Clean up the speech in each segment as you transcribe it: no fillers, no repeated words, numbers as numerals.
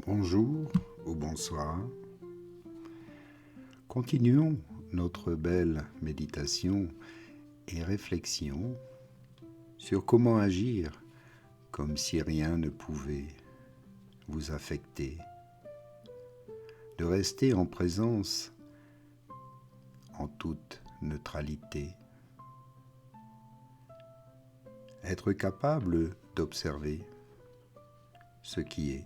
Bonjour ou bonsoir. Continuons notre belle méditation et réflexion sur comment agir comme si rien ne pouvait vous affecter, de rester en présence en toute neutralité, être capable d'observer ce qui est.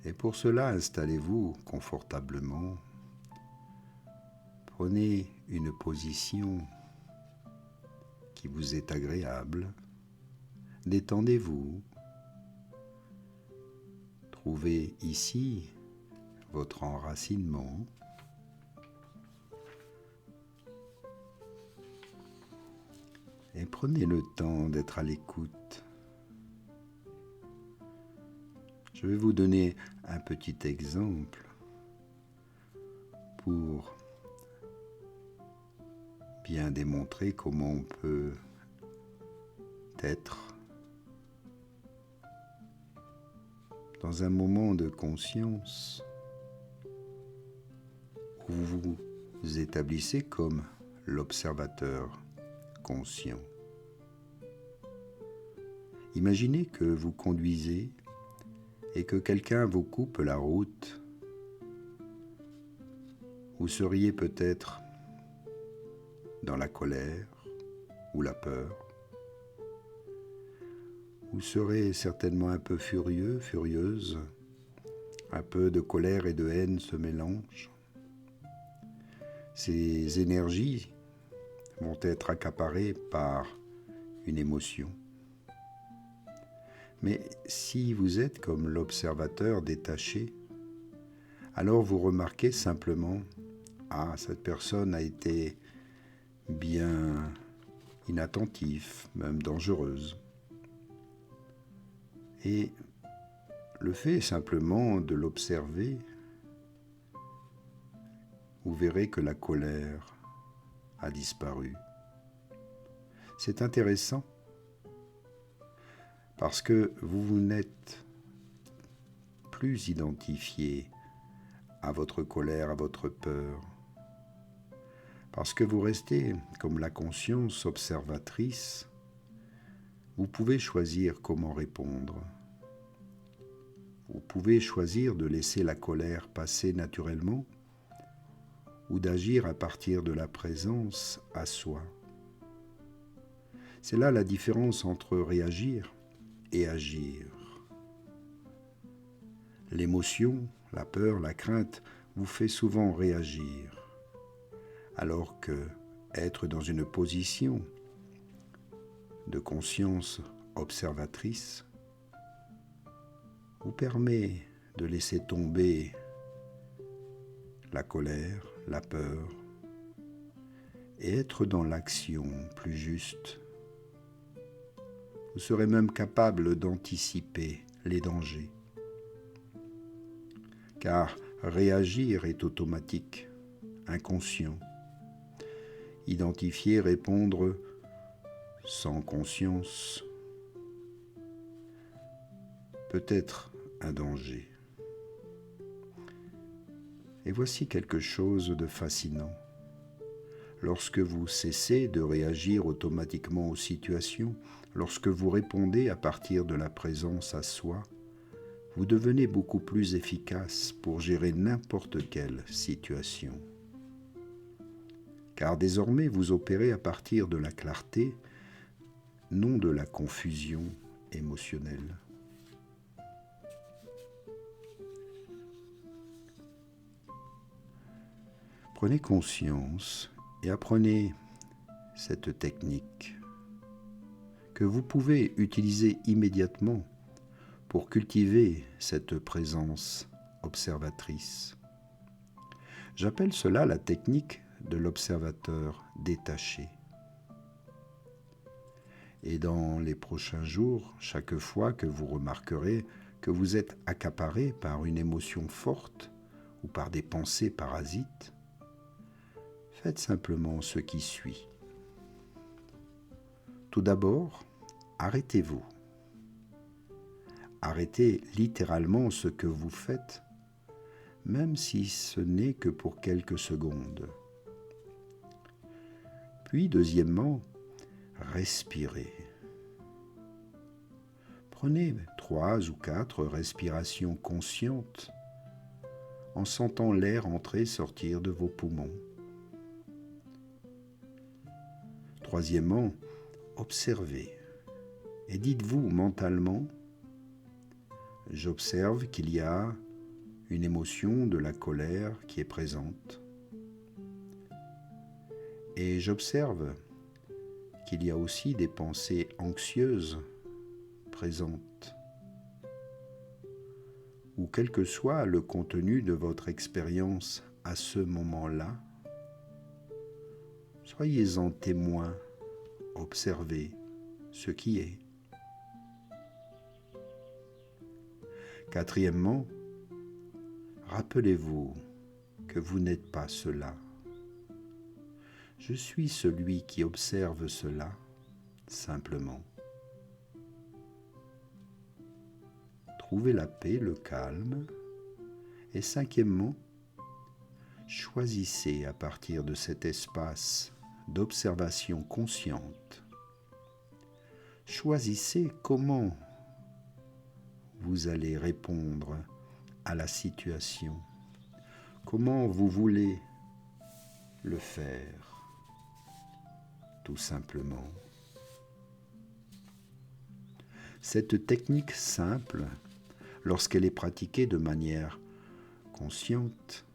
Et pour cela, installez-vous confortablement. Prenez une position qui vous est agréable. Détendez-vous. Trouvez ici votre enracinement. Et prenez le temps d'être à l'écoute. Je vais vous donner un petit exemple pour bien démontrer comment on peut être dans un moment de conscience où vous vous établissez comme l'observateur conscient. Imaginez que vous conduisez et que quelqu'un vous coupe la route. Vous seriez peut-être dans la colère ou la peur. Vous serez certainement un peu furieux, furieuse. Un peu de colère et de haine se mélangent. Ces énergies vont être accaparées par une émotion. Mais si vous êtes comme l'observateur détaché, alors vous remarquez simplement « Ah, cette personne a été bien inattentive, même dangereuse. » Et le fait simplement de l'observer, vous verrez que la colère a disparu. C'est intéressant parce que vous n'êtes plus identifié à votre colère, à votre peur, parce que vous restez comme la conscience observatrice. Vous pouvez choisir comment répondre. Vous pouvez choisir de laisser la colère passer naturellement ou d'agir à partir de la présence à soi. C'est là la différence entre réagir et agir. L'émotion, la peur, la crainte vous fait souvent réagir, alors que être dans une position de conscience observatrice vous permet de laisser tomber la colère, la peur, et être dans l'action plus juste. Vous serez même capable d'anticiper les dangers, car réagir est automatique, inconscient. Identifier, répondre sans conscience peut être un danger. Et voici quelque chose de fascinant. Lorsque vous cessez de réagir automatiquement aux situations, lorsque vous répondez à partir de la présence à soi, vous devenez beaucoup plus efficace pour gérer n'importe quelle situation. Car désormais vous opérez à partir de la clarté, non de la confusion émotionnelle. Prenez conscience et apprenez cette technique que vous pouvez utiliser immédiatement pour cultiver cette présence observatrice. J'appelle cela la technique de l'observateur détaché. Et dans les prochains jours, chaque fois que vous remarquerez que vous êtes accaparé par une émotion forte ou par des pensées parasites, faites simplement ce qui suit. Tout d'abord, arrêtez-vous. Arrêtez littéralement ce que vous faites, même si ce n'est que pour quelques secondes. Puis, deuxièmement, respirez. Prenez 3 ou 4 respirations conscientes en sentant l'air entrer et sortir de vos poumons. Troisièmement, observez et dites-vous mentalement: j'observe qu'il y a une émotion de la colère qui est présente et j'observe qu'il y a aussi des pensées anxieuses présentes. Ou quel que soit le contenu de votre expérience à ce moment-là, soyez-en témoin, observez ce qui est. Quatrièmement, rappelez-vous que vous n'êtes pas cela. Je suis celui qui observe cela, simplement. Trouvez la paix, le calme. Et cinquièmement, choisissez à partir de cet espace d'observation consciente, choisissez comment vous allez répondre à la situation, comment vous voulez le faire, tout simplement. Cette technique simple, lorsqu'elle est pratiquée de manière consciente,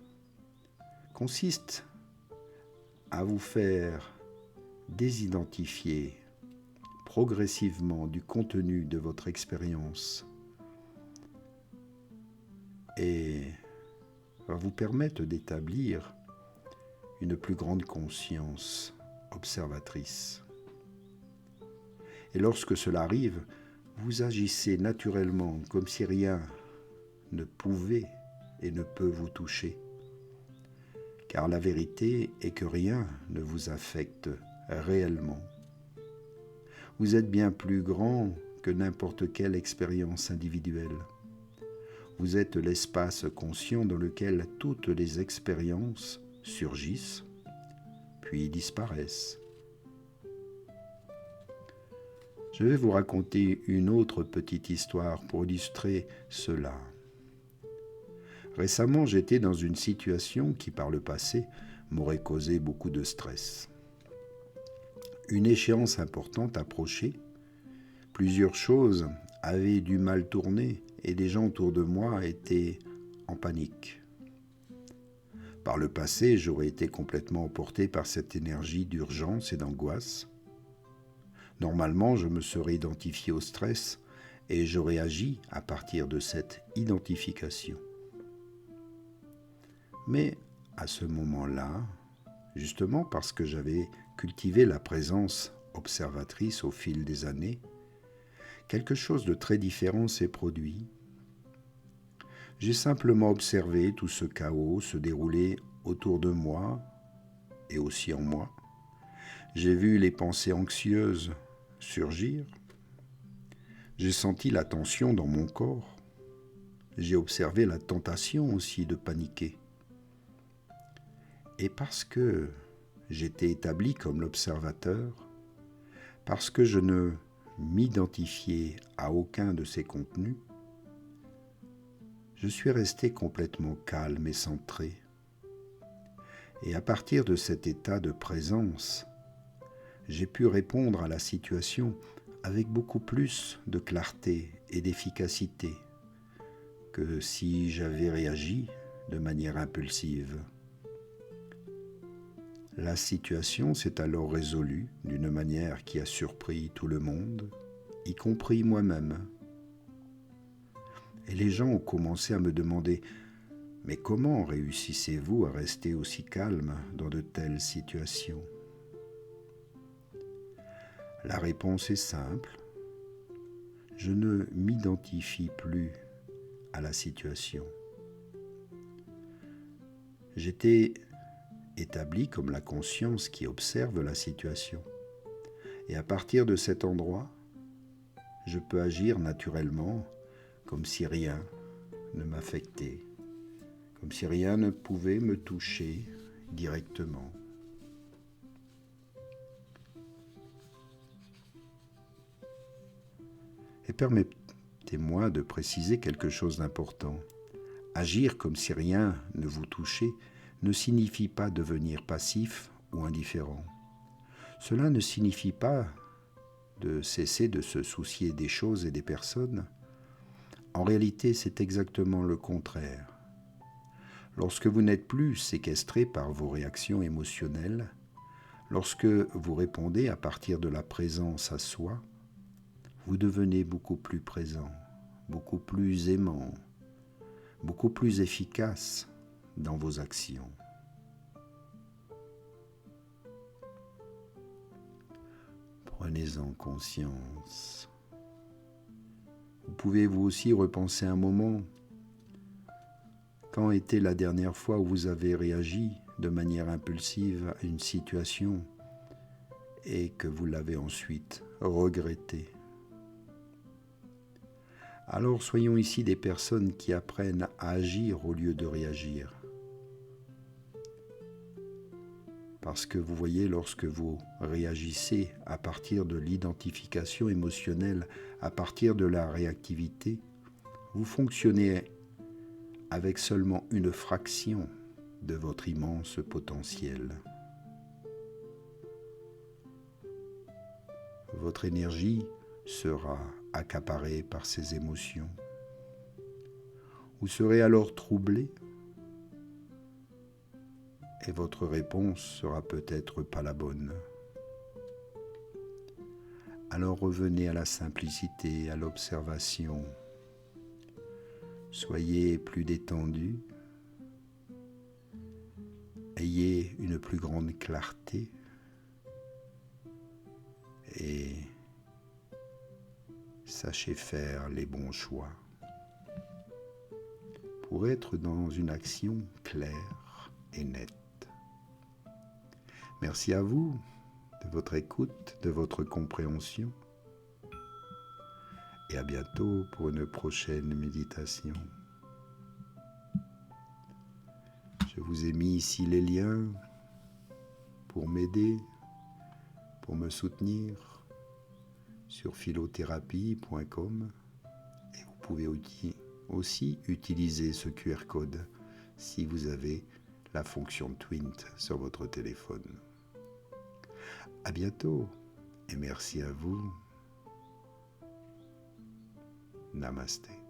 consiste à vous faire désidentifier progressivement du contenu de votre expérience et va vous permettre d'établir une plus grande conscience observatrice. Et lorsque cela arrive, vous agissez naturellement comme si rien ne pouvait et ne peut vous toucher. Car la vérité est que rien ne vous affecte réellement. Vous êtes bien plus grand que n'importe quelle expérience individuelle. Vous êtes l'espace conscient dans lequel toutes les expériences surgissent, puis disparaissent. Je vais vous raconter une autre petite histoire pour illustrer cela. Récemment, j'étais dans une situation qui, par le passé, m'aurait causé beaucoup de stress. Une échéance importante approchait, plusieurs choses avaient du mal tourner et les gens autour de moi étaient en panique. Par le passé, j'aurais été complètement emporté par cette énergie d'urgence et d'angoisse. Normalement, je me serais identifié au stress et j'aurais agi à partir de cette identification. Mais à ce moment-là, justement parce que j'avais cultivé la présence observatrice au fil des années, quelque chose de très différent s'est produit. J'ai simplement observé tout ce chaos se dérouler autour de moi et aussi en moi. J'ai vu les pensées anxieuses surgir. J'ai senti la tension dans mon corps. J'ai observé la tentation aussi de paniquer. Et parce que j'étais établi comme l'observateur, parce que je ne m'identifiais à aucun de ces contenus, je suis resté complètement calme et centré. Et à partir de cet état de présence, j'ai pu répondre à la situation avec beaucoup plus de clarté et d'efficacité que si j'avais réagi de manière impulsive. La situation s'est alors résolue d'une manière qui a surpris tout le monde, y compris moi-même. Et les gens ont commencé à me demander « Mais comment réussissez-vous à rester aussi calme dans de telles situations ?» La réponse est simple. Je ne m'identifie plus à la situation. J'étais établi comme la conscience qui observe la situation. Et à partir de cet endroit, je peux agir naturellement comme si rien ne m'affectait, comme si rien ne pouvait me toucher directement. Et permettez-moi de préciser quelque chose d'important. Agir comme si rien ne vous touchait ne signifie pas devenir passif ou indifférent. Cela ne signifie pas de cesser de se soucier des choses et des personnes. En réalité, c'est exactement le contraire. Lorsque vous n'êtes plus séquestré par vos réactions émotionnelles, lorsque vous répondez à partir de la présence à soi, vous devenez beaucoup plus présent, beaucoup plus aimant, beaucoup plus efficace dans vos actions. Prenez-en conscience. Vous pouvez vous aussi repenser un moment. Quand était la dernière fois où vous avez réagi de manière impulsive à une situation et que vous l'avez ensuite regretté? Alors soyons ici des personnes qui apprennent à agir au lieu de réagir. Parce que vous voyez, lorsque vous réagissez à partir de l'identification émotionnelle, à partir de la réactivité, vous fonctionnez avec seulement une fraction de votre immense potentiel. Votre énergie sera accaparée par ces émotions. Vous serez alors troublé et votre réponse sera peut-être pas la bonne. Alors revenez à la simplicité, à l'observation. Soyez plus détendu. Ayez une plus grande clarté et sachez faire les bons choix pour être dans une action claire et nette. Merci à vous de votre écoute, de votre compréhension et à bientôt pour une prochaine méditation. Je vous ai mis ici les liens pour m'aider, pour me soutenir sur philothérapie.com et vous pouvez aussi utiliser ce QR code si vous avez la fonction Twint sur votre téléphone. À bientôt et merci à vous. Namasté.